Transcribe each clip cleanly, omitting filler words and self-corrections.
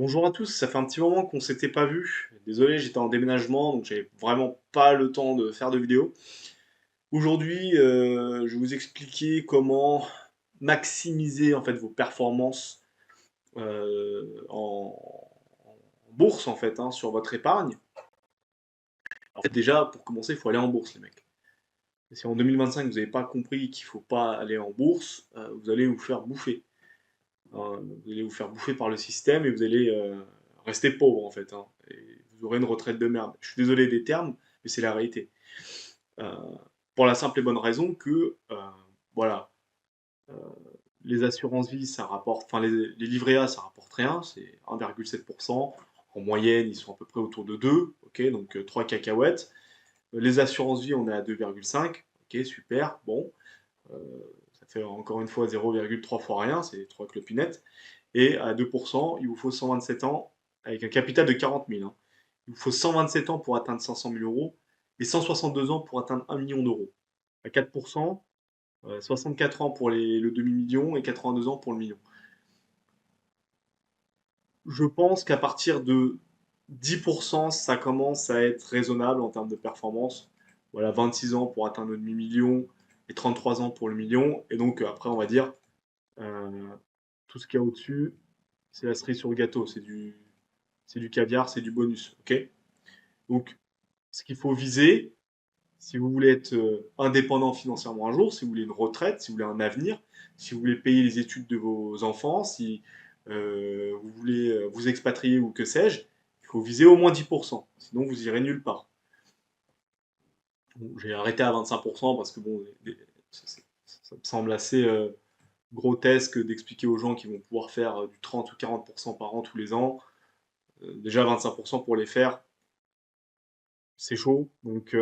Bonjour à tous, ça fait un petit moment qu'on s'était pas vu. Désolé, j'étais en déménagement, donc j'avais vraiment pas le temps de faire de vidéo. Aujourd'hui, je vais vous expliquer comment maximiser en fait vos performances en bourse en fait, hein, sur votre épargne. En fait, déjà, pour commencer, il faut aller en bourse, les mecs. Et si en 2025 vous n'avez pas compris qu'il faut pas aller en bourse, vous allez vous faire bouffer. Vous allez vous faire bouffer par le système et vous allez rester pauvre en fait, hein. Et vous aurez une retraite de merde. Je suis désolé des termes, mais c'est la réalité. Euh, pour la simple et bonne raison que, voilà, euh, les assurances vie, ça rapporte, enfin les livrets A, ça rapporte rien, c'est 1,7%. En moyenne, ils sont à peu près autour de 2, ok, donc 3 cacahuètes. Les assurances vie, on est à 2,5, ok, super, bon. Euh, ça fait encore une fois 0,3 fois rien, c'est 3 clopinettes. Et à 2%, il vous faut 127 ans avec un capital de 40 000, hein. Il vous faut 127 ans pour atteindre 500 000 euros et 162 ans pour atteindre 1 million d'euros. À 4%, 64 ans pour le demi-million et 82 ans pour le million. Je pense qu'à partir de 10%, ça commence à être raisonnable en termes de performance. Voilà, 26 ans pour atteindre le demi-million et 33 ans pour le million. Et donc après, on va dire, euh, tout ce qu'il y a au-dessus, c'est la cerise sur le gâteau, c'est du caviar, c'est du bonus, ok? Donc, ce qu'il faut viser, si vous voulez être indépendant financièrement un jour, si vous voulez une retraite, si vous voulez un avenir, si vous voulez payer les études de vos enfants, si vous voulez vous expatrier ou que sais-je, il faut viser au moins 10%, sinon vous irez nulle part. Bon, j'ai arrêté à 25% parce que bon, ça me semble assez grotesque d'expliquer aux gens qu'ils vont pouvoir faire du 30 ou 40% par an tous les ans. Déjà 25% pour les faire, c'est chaud. Donc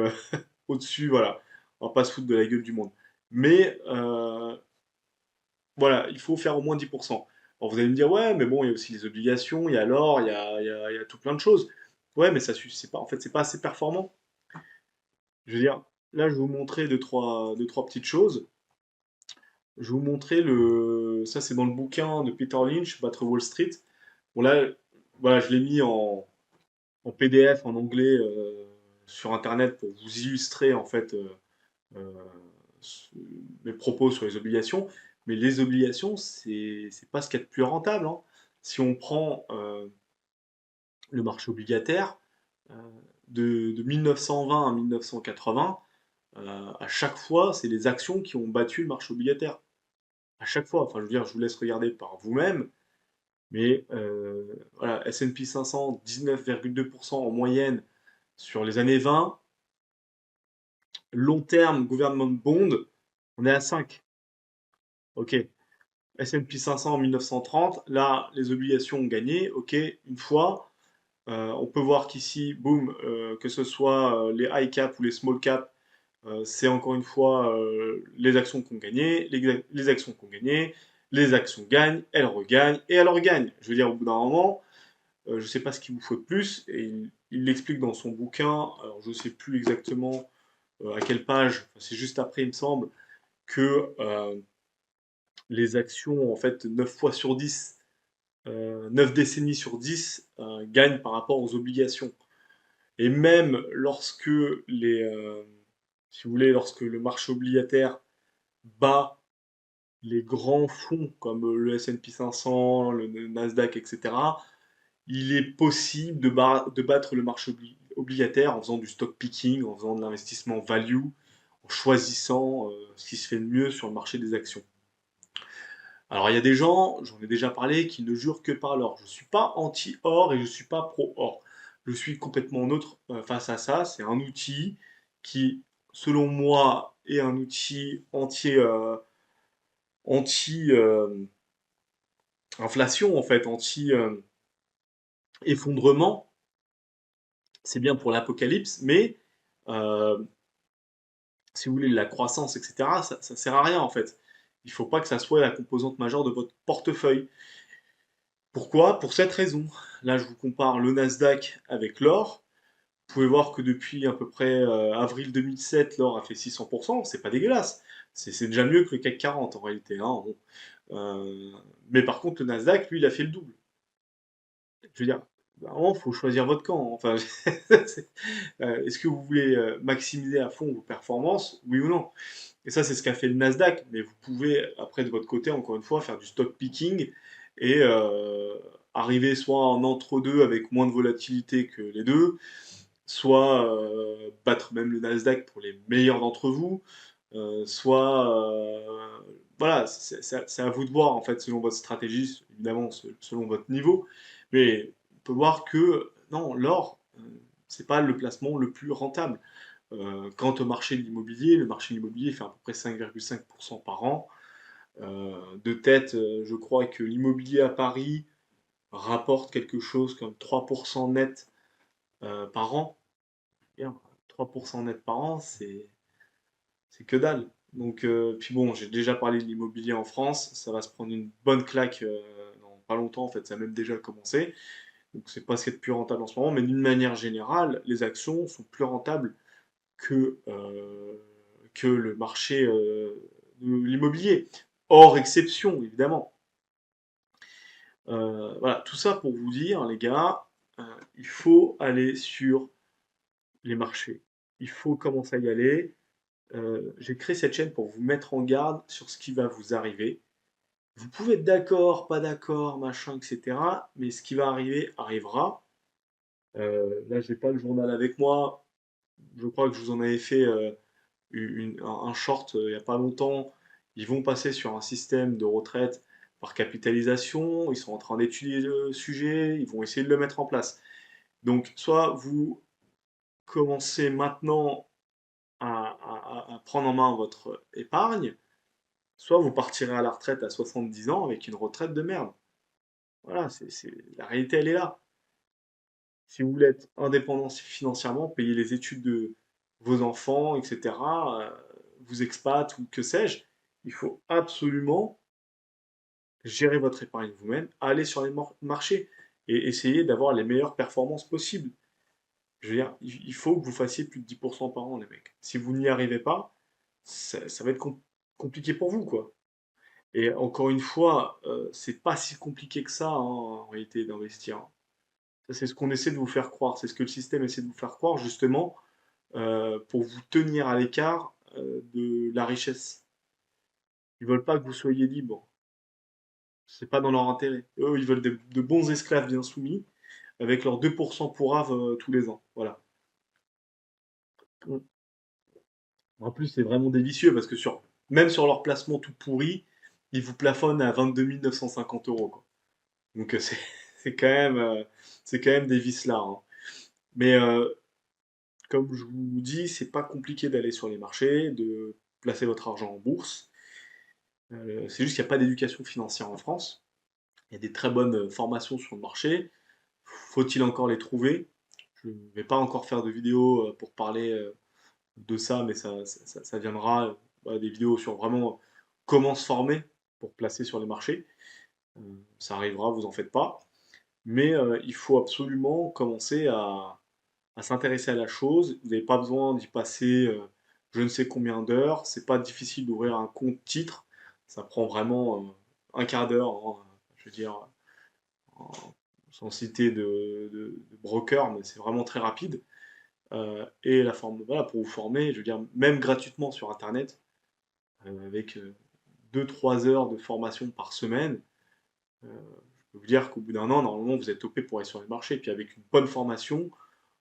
au-dessus, voilà, on va pas se foutre de la gueule du monde. Mais voilà, il faut faire au moins 10%. Alors vous allez me dire, ouais, mais bon, il y a aussi les obligations, il y a l'or, il y a tout plein de choses. Ouais, mais ça suffit pas. En fait, c'est pas assez performant. Je veux dire, là, je vais vous montrer deux, trois petites choses. Je vais vous montrer ça c'est dans le bouquin de Peter Lynch, Battre Wall Street. Bon là, voilà, je l'ai mis en PDF en anglais sur Internet pour vous illustrer en fait euh, mes propos sur les obligations. Mais les obligations, c'est pas ce qu'il y a de plus rentable, hein. Si on prend le marché obligataire euh, de 1920 à 1980, à chaque fois, c'est les actions qui ont battu le marché obligataire. À chaque fois. Enfin, je veux dire, je vous laisse regarder par vous-même. Mais voilà, S&P 500, 19,2% en moyenne sur les années 20. Long terme, government bond, on est à 5. Ok. S&P 500 en 1930, là, les obligations ont gagné. Ok, une fois. On peut voir qu'ici, boum, que ce soit les high cap ou les small cap, c'est encore une fois les actions qu'on gagnait, les actions qu'on gagnait, les actions gagnent, elles regagnent et elles regagnent. Je veux dire, au bout d'un moment, je ne sais pas ce qu'il vous faut de plus, et il l'explique dans son bouquin, alors je ne sais plus exactement à quelle page, enfin, c'est juste après, il me semble, que les actions, en fait, 9 fois sur 10, 9 décennies sur 10, gagnent par rapport aux obligations. Et même lorsque si vous voulez, lorsque le marché obligataire bat les grands fonds comme le S&P 500, le Nasdaq, etc., il est possible de battre le marché obligataire en faisant du stock picking, en faisant de l'investissement value, en choisissant ce qui se fait de mieux sur le marché des actions. Alors il y a des gens, j'en ai déjà parlé, qui ne jurent que par l'or. Je ne suis pas anti-or et je ne suis pas pro-or. Je suis complètement neutre face à ça. C'est un outil qui, selon moi, est un outil anti-inflation, en fait, anti-effondrement. C'est bien pour l'apocalypse, mais euh, si vous voulez la croissance, etc., ça ne sert à rien, en fait. Il ne faut pas que ça soit la composante majeure de votre portefeuille. Pourquoi? Pour cette raison. Là, je vous compare le Nasdaq avec l'or. Vous pouvez voir que depuis à peu près avril 2007, l'or a fait 600%. C'est pas dégueulasse. C'est déjà mieux que le CAC 40 en réalité, hein, bon. Mais par contre, le Nasdaq, lui, il a fait le double. Je veux dire, à un moment, faut choisir votre camp. Enfin, c'est est-ce que vous voulez, maximiser à fond vos performances, oui ou non? Et ça, c'est ce qu'a fait le Nasdaq, mais vous pouvez, après, de votre côté, encore une fois, faire du stock picking et arriver soit en entre-deux avec moins de volatilité que les deux, soit battre même le Nasdaq pour les meilleurs d'entre vous, soit voilà, c'est à vous de voir en fait selon votre stratégie, évidemment selon votre niveau, mais on peut voir que non, l'or, c'est pas le placement le plus rentable. Quant au marché de l'immobilier, le marché de l'immobilier fait à peu près 5,5% par an. De tête, je crois que l'immobilier à Paris rapporte quelque chose comme 3% net par an. Bien, 3% net par an, c'est que dalle. Donc, puis bon, j'ai déjà parlé de l'immobilier en France, ça va se prendre une bonne claque dans pas longtemps, en fait, ça a même déjà commencé. Donc, c'est pas ce qui est le plus rentable en ce moment, mais d'une manière générale, les actions sont plus rentables que, que le marché de l'immobilier. Hors exception, évidemment. Voilà, tout ça pour vous dire, les gars, euh, il faut aller sur les marchés. Il faut commencer à y aller. J'ai créé cette chaîne pour vous mettre en garde sur ce qui va vous arriver. Vous pouvez être d'accord, pas d'accord, machin, etc. Mais ce qui va arriver arrivera. Là, je n'ai pas le journal avec moi. Je crois que je vous en avais fait un short il n'y a pas longtemps. Ils vont passer sur un système de retraite par capitalisation. Ils sont en train d'étudier le sujet. Ils vont essayer de le mettre en place. Donc, soit vous commencez maintenant à prendre en main votre épargne, soit vous partirez à la retraite à 70 ans avec une retraite de merde. Voilà, la réalité, elle est là. Si vous voulez être indépendant financièrement, payer les études de vos enfants, etc., vous expat ou que sais-je, il faut absolument gérer votre épargne vous-même, aller sur les marchés et essayer d'avoir les meilleures performances possibles. Je veux dire, il faut que vous fassiez plus de 10% par an, les mecs. Si vous n'y arrivez pas, ça va être compliqué pour vous, quoi. Et encore une fois, c'est pas si compliqué que ça, hein, en réalité, d'investir. Ça, c'est ce qu'on essaie de vous faire croire. C'est ce que le système essaie de vous faire croire, justement, pour vous tenir à l'écart de la richesse. Ils veulent pas que vous soyez libre. C'est pas dans leur intérêt. Eux, ils veulent de bons esclaves bien soumis, avec leurs 2% pour ave tous les ans. Voilà. En plus, c'est vraiment délicieux parce que même sur leur placement tout pourri, ils vous plafonnent à 22 950 euros, quoi. Donc c'est quand même, c'est quand même des vices là, hein. Mais comme je vous dis, c'est pas compliqué d'aller sur les marchés, de placer votre argent en bourse. C'est juste qu'il n'y a pas d'éducation financière en France. Il y a des très bonnes formations sur le marché. Faut-il encore les trouver? Je ne vais pas encore faire de vidéo pour parler de ça, mais ça viendra. Voilà, des vidéos sur vraiment comment se former pour placer sur les marchés. Euh, Ça arrivera, vous en faites pas. Mais il faut absolument commencer à s'intéresser à la chose. Vous n'avez pas besoin d'y passer je ne sais combien d'heures. C'est pas difficile d'ouvrir un compte titre. Ça prend vraiment un quart d'heure, hein, je veux dire, en- sans citer de broker, mais c'est vraiment très rapide. Et la forme, voilà, pour vous former, je veux dire, même gratuitement sur Internet, avec 2-3 heures de formation par semaine, je peux vous dire qu'au bout d'un an, normalement, vous êtes topé pour aller sur les marchés. Puis avec une bonne formation,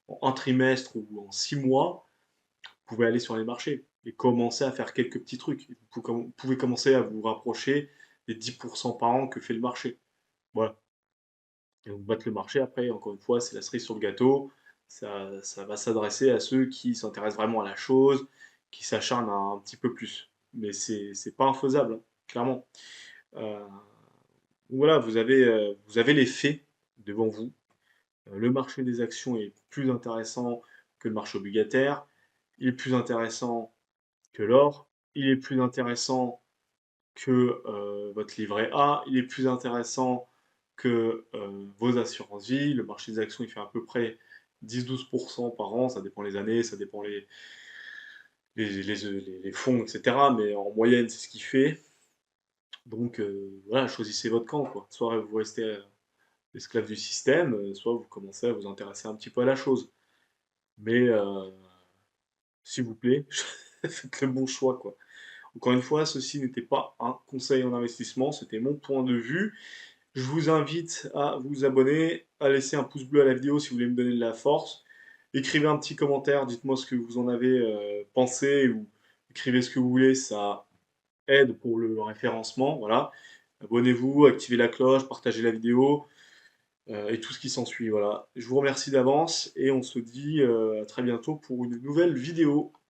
en un trimestre ou en 6 mois, vous pouvez aller sur les marchés et commencer à faire quelques petits trucs. Vous pouvez commencer à vous rapprocher des 10% par an que fait le marché. Voilà. Et donc battre le marché, après, encore une fois, c'est la cerise sur le gâteau. Ça va s'adresser à ceux qui s'intéressent vraiment à la chose, qui s'acharnent un petit peu plus. Mais c'est pas infaisable, hein, clairement. Euh, voilà, vous avez les faits devant vous. Le marché des actions est plus intéressant que le marché obligataire. Il est plus intéressant que l'or. Il est plus intéressant que votre livret A. Il est plus intéressant que vos assurances vie. Le marché des actions, il fait à peu près 10-12% par an. Ça dépend les années, ça dépend les fonds, etc. Mais en moyenne, c'est ce qu'il fait. Donc voilà, choisissez votre camp, quoi. Soit vous restez esclave du système, soit vous commencez à vous intéresser un petit peu à la chose. Mais s'il vous plaît, faites le bon choix, quoi. Encore une fois, ceci n'était pas un conseil en investissement, c'était mon point de vue. Je vous invite à vous abonner, à laisser un pouce bleu à la vidéo si vous voulez me donner de la force. Écrivez un petit commentaire, dites-moi ce que vous en avez pensé ou écrivez ce que vous voulez, ça aide pour le référencement. Voilà. Abonnez-vous, activez la cloche, partagez la vidéo et tout ce qui s'ensuit. Voilà. Je vous remercie d'avance et on se dit à très bientôt pour une nouvelle vidéo.